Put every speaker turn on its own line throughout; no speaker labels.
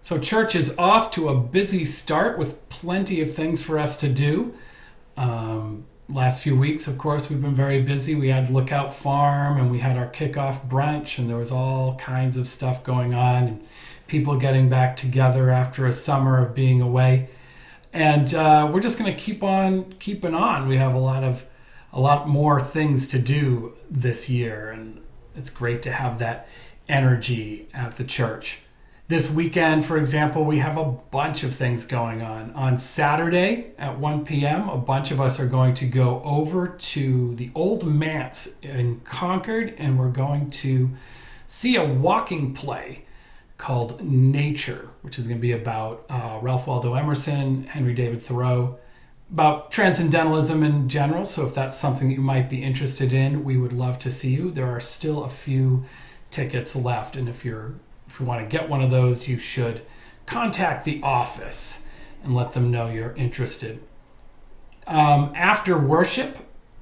So, church is off to a busy start with plenty of things for us to do. Last few weeks, of course, we've been very busy. We had Lookout Farm and we had our kickoff brunch, and there was all kinds of stuff going on, and people getting back together after a summer of being away. And we're just going to keep on keeping on. We have a lot more things to do this year, and it's great to have that energy at the church. This weekend, for example, we have a bunch of things going on. On Saturday at 1 p.m., a bunch of us are going to go over to the Old Manse in Concord, and we're going to see a walking play called Nature, which is going to be about Ralph Waldo Emerson, Henry David Thoreau, about transcendentalism in general. So if that's something that you might be interested in, we would love to see you. There are still a few tickets left, and if you want to get one of those, you should contact the office and let them know you're interested. After worship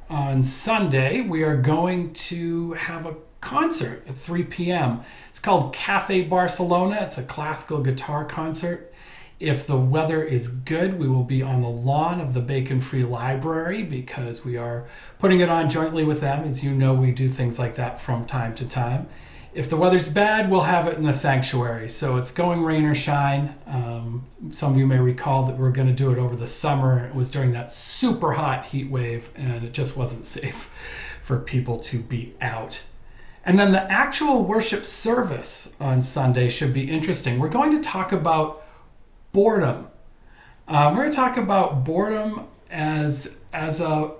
on Sunday, we are going to have a concert at 3 p.m. It's called Cafe Barcelona. It's a classical guitar concert. If the weather is good, we will be on the lawn of the Bacon Free Library because we are putting it on jointly with them. As you know, we do things like that from time to time. If the weather's bad, we'll have it in the sanctuary. So it's going rain or shine. Some of you may recall that we were going to do it over the summer. It was during that super hot heat wave, and it just wasn't safe for people to be out. And then the actual worship service on Sunday should be interesting. We're going to talk about boredom. We're going to talk about boredom as a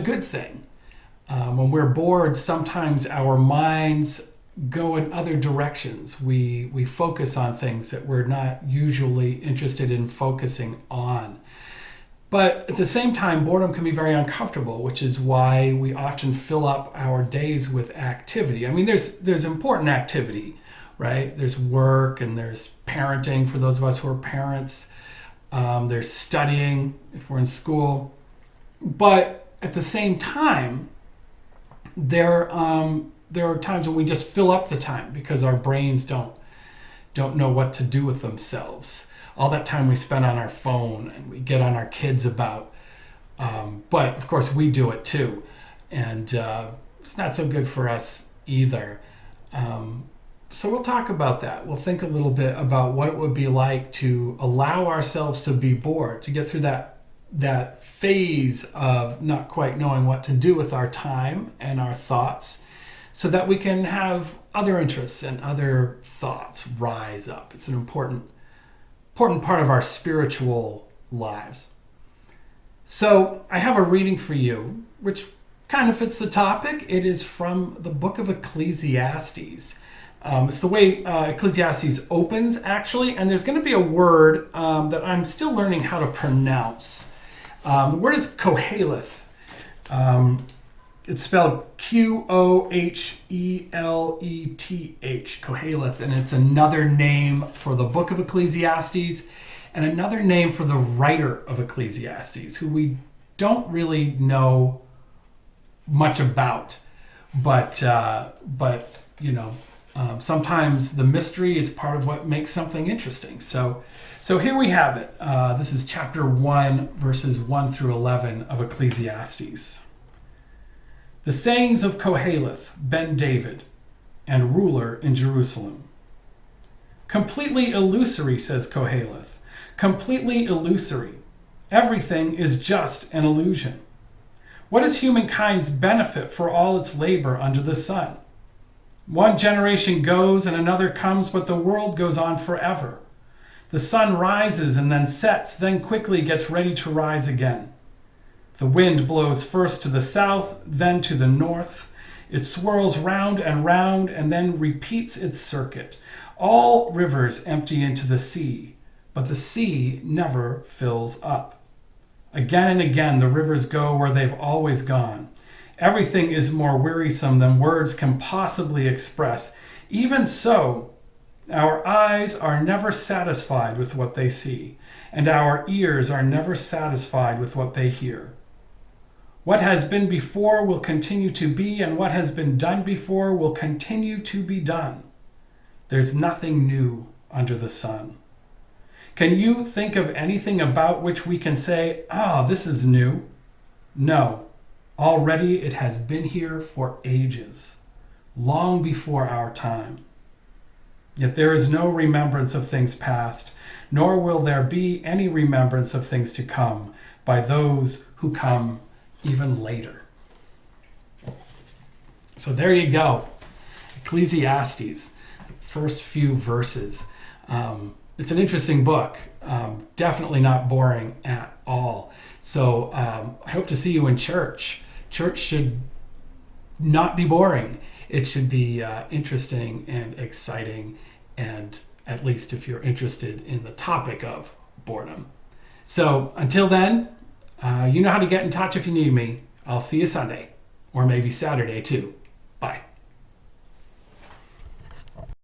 good thing. When we're bored, sometimes our minds go in other directions. We focus on things that we're not usually interested in focusing on. But at the same time, boredom can be very uncomfortable, which is why we often fill up our days with activity. I mean, there's important activity, right? There's work and there's parenting for those of us who are parents. There's studying if we're in school. But at the same time, there are times when we just fill up the time because our brains don't know what to do with themselves. All that time we spend on our phone and we get on our kids about. But of course we do it too. And it's not so good for us either. So we'll talk about that. We'll think a little bit about what it would be like to allow ourselves to be bored, to get through that phase of not quite knowing what to do with our time and our thoughts, so that we can have other interests and other thoughts rise up. It's an important part of our spiritual lives. So I have a reading for you, which kind of fits the topic. It is from the book of Ecclesiastes. It's the way Ecclesiastes opens, actually, and there's going to be a word that I'm still learning how to pronounce. The word is Koheleth. It's spelled Qoheleth, Koheleth, and it's another name for the book of Ecclesiastes and another name for the writer of Ecclesiastes, who we don't really know much about, but sometimes the mystery is part of what makes something interesting. So here we have it. This is chapter 1, verses 1 through 11 of Ecclesiastes. The sayings of Koheleth, ben David, and ruler in Jerusalem. Completely illusory, says Koheleth. Completely illusory. Everything is just an illusion. What is humankind's benefit for all its labor under the sun? One generation goes and another comes, but the world goes on forever. The sun rises and then sets, then quickly gets ready to rise again. The wind blows first to the south, then to the north. It swirls round and then repeats its circuit. All rivers empty into the sea, but the sea never fills up. Again and again the rivers go where they've always gone. Everything is more wearisome than words can possibly express. Even so, our eyes are never satisfied with what they see, and our ears are never satisfied with what they hear. What has been before will continue to be, and what has been done before will continue to be done. There's nothing new under the sun. Can you think of anything about which we can say, oh, this is new? No. Already it has been here for ages, long before our time. Yet there is no remembrance of things past, nor will there be any remembrance of things to come by those who come even later. So there you go. Ecclesiastes, first few verses. It's an interesting book. Definitely not boring at all. So I hope to see you in church. Church should not be boring. It should be interesting and exciting, and at least if you're interested in the topic of boredom. So until then, you know how to get in touch if you need me. I'll see you Sunday, or maybe Saturday too. Bye.